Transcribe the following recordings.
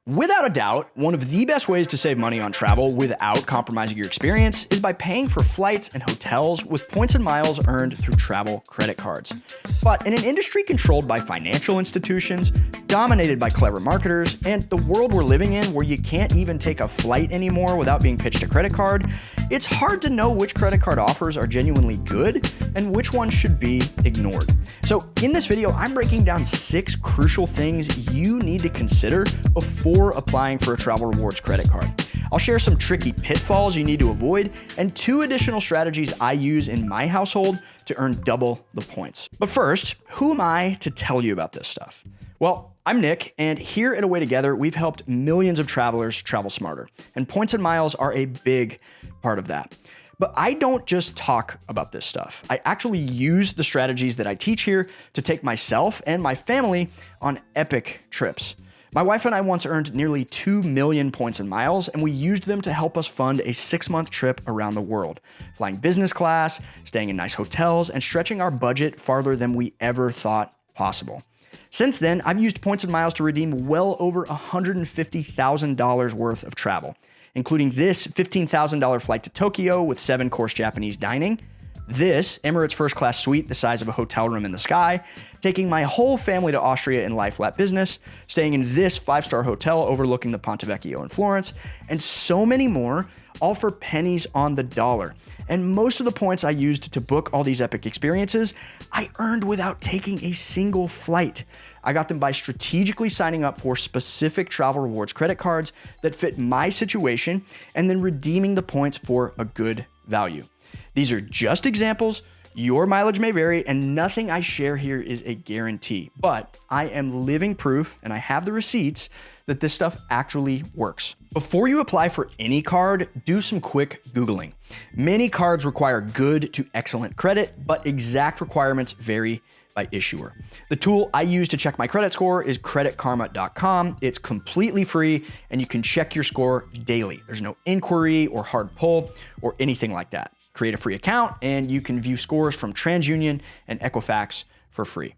Without a doubt, one of the best ways to save money on travel without compromising your experience is by paying for flights and hotels with points and miles earned through travel credit cards. But in an industry controlled by financial institutions, dominated by clever marketers, and the world we're living in where you can't even take a flight anymore without being pitched a credit card, it's hard to know which credit card offers are genuinely good and which ones should be ignored. So in this video, I'm breaking down 6 crucial things you need to consider before applying for a travel rewards credit card. I'll share some tricky pitfalls you need to avoid and 2 additional strategies I use in my household to earn double the points. But first, who am I to tell you about this stuff? Well, I'm Nick, and here at Away Together, we've helped millions of travelers travel smarter, and points and miles are a big part of that. But I don't just talk about this stuff. I actually use the strategies that I teach here to take myself and my family on epic trips. My wife and I once earned nearly 2 million points and miles, and we used them to help us fund a 6-month trip around the world, flying business class, staying in nice hotels, and stretching our budget farther than we ever thought possible. Since then, I've used points and miles to redeem well over $150,000 worth of travel, including this $15,000 flight to Tokyo with 7-course Japanese dining, this Emirates first class suite the size of a hotel room in the sky, taking my whole family to Austria in lie flat business, staying in this 5-star hotel overlooking the Ponte Vecchio in Florence, and so many more, all for pennies on the dollar. And most of the points I used to book all these epic experiences, I earned without taking a single flight. I got them by strategically signing up for specific travel rewards credit cards that fit my situation and then redeeming the points for a good value. These are just examples. Your mileage may vary, and nothing I share here is a guarantee, but I am living proof, and I have the receipts, that this stuff actually works. Before you apply for any card, do some quick Googling. Many cards require good to excellent credit, but exact requirements vary by issuer. The tool I use to check my credit score is creditkarma.com. It's completely free, and you can check your score daily. There's no inquiry or hard pull or anything like that. Create a free account, and you can view scores from TransUnion and Equifax for free.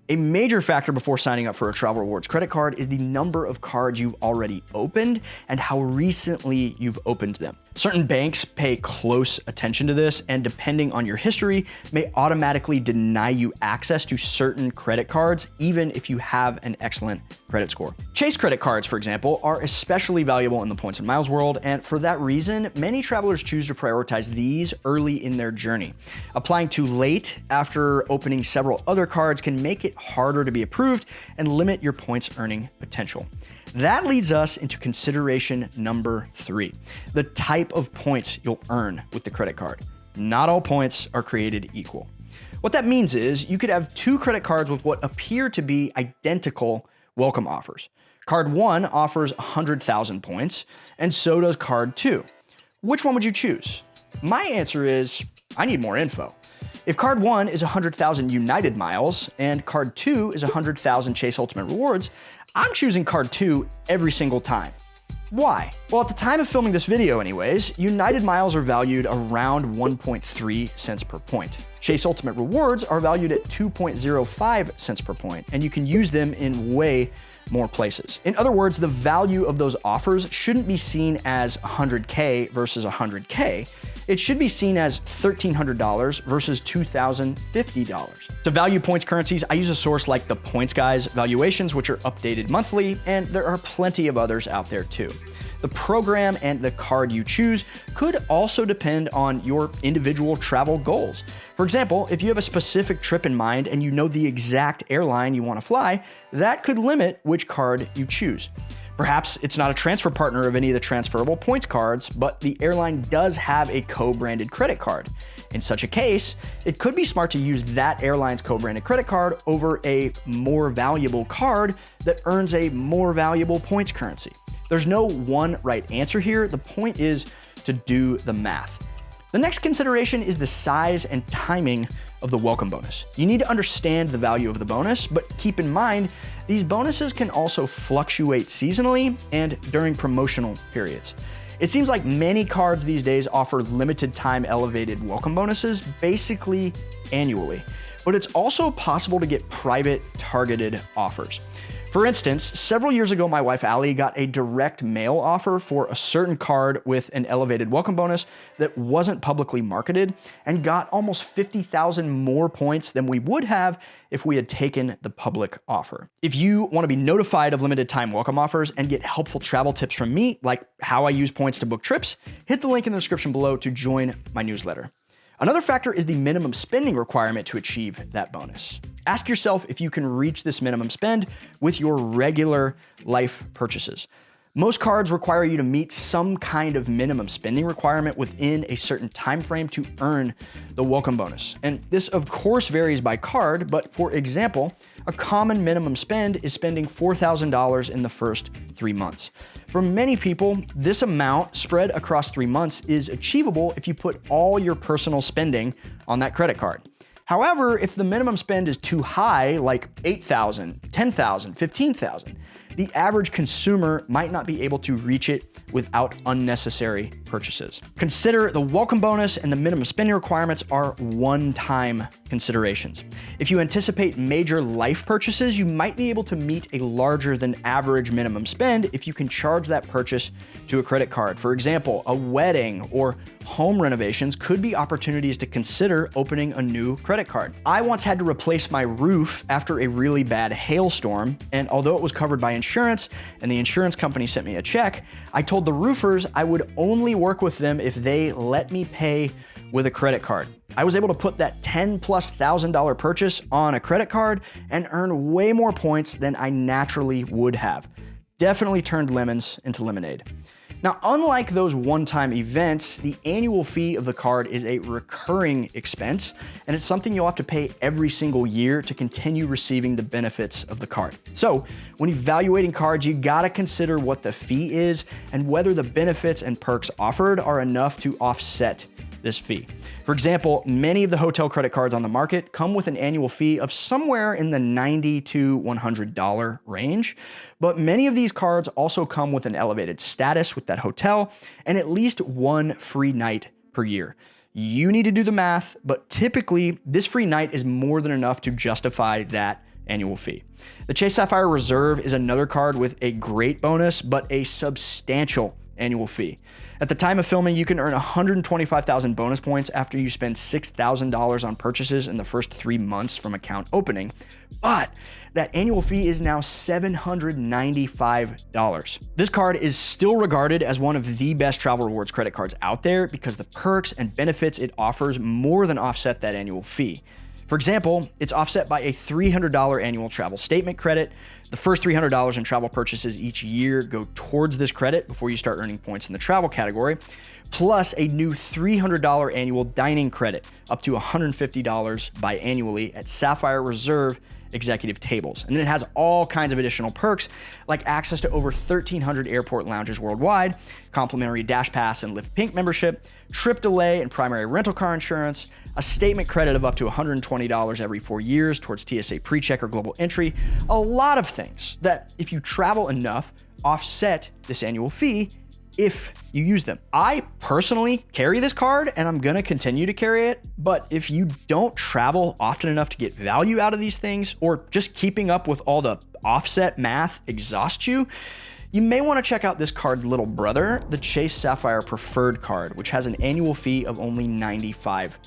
A major factor before signing up for a travel rewards credit card is the number of cards you've already opened and how recently you've opened them. Certain banks pay close attention to this, and depending on your history, may automatically deny you access to certain credit cards, even if you have an excellent credit score. Chase credit cards, for example, are especially valuable in the points and miles world, and for that reason, many travelers choose to prioritize these early in their journey. Applying too late after opening several other cards can make it harder to be approved and limit your points earning potential. That leads us into consideration number 3, the type of points you'll earn with the credit card. Not all points are created equal. What that means is you could have 2 credit cards with what appear to be identical welcome offers. Card 1 offers 100,000 points, and so does card 2. Which one would you choose? My answer is, I need more info. If card 1 is 100,000 United miles and card 2 is 100,000 Chase Ultimate Rewards, I'm choosing card 2 every single time. Why? Well, at the time of filming this video anyways, United miles are valued around 1.3 cents per point. Chase Ultimate Rewards are valued at 2.05 cents per point, and you can use them in way more places. In other words, the value of those offers shouldn't be seen as 100K versus 100K. It should be seen as $1,300 versus $2,050. To value points currencies, I use a source like the Points Guys Valuations, which are updated monthly, and there are plenty of others out there too. The program and the card you choose could also depend on your individual travel goals. For example, if you have a specific trip in mind and you know the exact airline you want to fly, that could limit which card you choose. Perhaps it's not a transfer partner of any of the transferable points cards, but the airline does have a co-branded credit card. In such a case, it could be smart to use that airline's co-branded credit card over a more valuable card that earns a more valuable points currency. There's no one right answer here. The point is to do the math. The next consideration is the size and timing of the welcome bonus. You need to understand the value of the bonus, but keep in mind, these bonuses can also fluctuate seasonally and during promotional periods. It seems like many cards these days offer limited time elevated welcome bonuses basically annually, but it's also possible to get private targeted offers. For instance, several years ago, my wife Allie got a direct mail offer for a certain card with an elevated welcome bonus that wasn't publicly marketed and got almost 50,000 more points than we would have if we had taken the public offer. If you want to be notified of limited time welcome offers and get helpful travel tips from me, like how I use points to book trips, hit the link in the description below to join my newsletter. Another factor is the minimum spending requirement to achieve that bonus. Ask yourself if you can reach this minimum spend with your regular life purchases. Most cards require you to meet some kind of minimum spending requirement within a certain time frame to earn the welcome bonus. And this of course varies by card, but for example, a common minimum spend is spending $4,000 in the first 3 months. For many people, this amount spread across 3 months is achievable if you put all your personal spending on that credit card. However, if the minimum spend is too high, like $8,000, $10,000, $15,000, the average consumer might not be able to reach it without unnecessary purchases. Consider the welcome bonus and the minimum spending requirements are one-time considerations. If you anticipate major life purchases, you might be able to meet a larger than average minimum spend if you can charge that purchase to a credit card. For example, a wedding or home renovations could be opportunities to consider opening a new credit card. I once had to replace my roof after a really bad hailstorm, and although it was covered by insurance and the insurance company sent me a check, I told the roofers I would only work with them if they let me pay with a credit card. I was able to put that $10,000+ purchase on a credit card and earn way more points than I naturally would have. Definitely turned lemons into lemonade. Now, unlike those one-time events, the annual fee of the card is a recurring expense, and it's something you'll have to pay every single year to continue receiving the benefits of the card. So, when evaluating cards, you gotta consider what the fee is and whether the benefits and perks offered are enough to offset this fee. For example, many of the hotel credit cards on the market come with an annual fee of somewhere in the $90 to $100 range, but many of these cards also come with an elevated status with that hotel and at least one free night per year. You need to do the math, but typically this free night is more than enough to justify that annual fee. The Chase Sapphire Reserve is another card with a great bonus, but a substantial annual fee. At the time of filming, you can earn 125,000 bonus points after you spend $6,000 on purchases in the first 3 months from account opening, but that annual fee is now $795. This card is still regarded as one of the best travel rewards credit cards out there because the perks and benefits it offers more than offset that annual fee. For example, it's offset by a $300 annual travel statement credit. The first $300 in travel purchases each year go towards this credit before you start earning points in the travel category, plus a new $300 annual dining credit, up to $150 biannually at Sapphire Reserve executive tables. And then it has all kinds of additional perks like access to over 1,300 airport lounges worldwide, complimentary Dash Pass and Lyft Pink membership, trip delay and primary rental car insurance, a statement credit of up to $120 every 4 years towards TSA PreCheck or global entry, a lot of things that, if you travel enough, offset this annual fee if you use them. I personally carry this card and I'm gonna continue to carry it, but if you don't travel often enough to get value out of these things, or just keeping up with all the offset math exhausts you, you may want to check out this card's little brother, the Chase Sapphire Preferred card, which has an annual fee of only $95.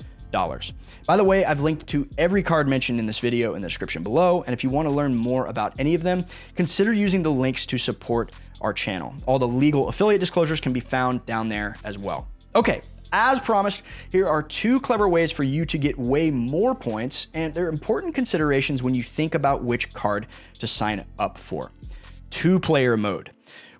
By the way, I've linked to every card mentioned in this video in the description below, and if you want to learn more about any of them, consider using the links to support our channel. All the legal affiliate disclosures can be found down there as well. Okay, as promised, here are 2 clever ways for you to get way more points, and they're important considerations when you think about which card to sign up for. 2-player mode.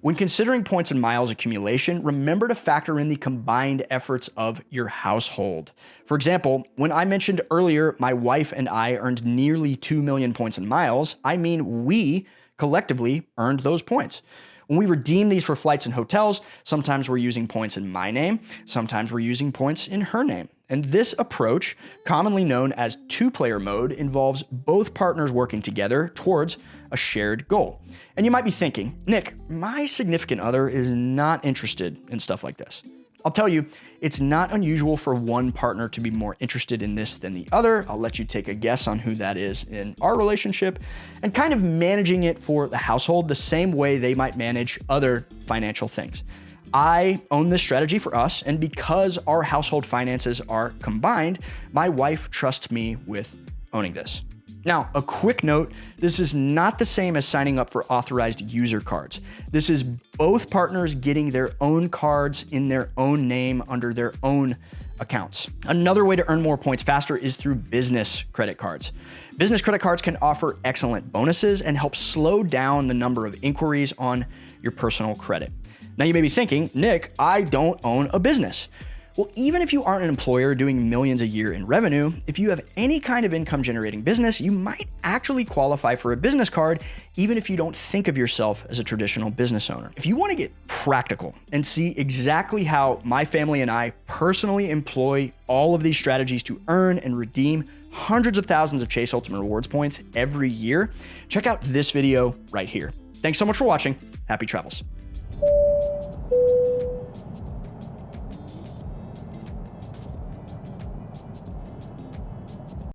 When considering points and miles accumulation, remember to factor in the combined efforts of your household. For example, when I mentioned earlier my wife and I earned nearly 2 million points and miles, I mean we collectively earned those points. When we redeem these for flights and hotels, sometimes we're using points in my name, sometimes we're using points in her name. And this approach, commonly known as 2-player mode, involves both partners working together towards a shared goal. And you might be thinking, Nick, my significant other is not interested in stuff like this. I'll tell you, it's not unusual for one partner to be more interested in this than the other. I'll let you take a guess on who that is in our relationship, and kind of managing it for the household the same way they might manage other financial things. I own this strategy for us, and because our household finances are combined, my wife trusts me with owning this. Now, a quick note, this is not the same as signing up for authorized user cards. This is both partners getting their own cards in their own name under their own accounts. Another way to earn more points faster is through business credit cards. Business credit cards can offer excellent bonuses and help slow down the number of inquiries on your personal credit. Now you may be thinking, Nick, I don't own a business. Well, even if you aren't an employer doing millions a year in revenue, if you have any kind of income generating business, you might actually qualify for a business card, even if you don't think of yourself as a traditional business owner. If you want to get practical and see exactly how my family and I personally employ all of these strategies to earn and redeem hundreds of thousands of Chase Ultimate Rewards points every year, check out this video right here. Thanks so much for watching. Happy travels.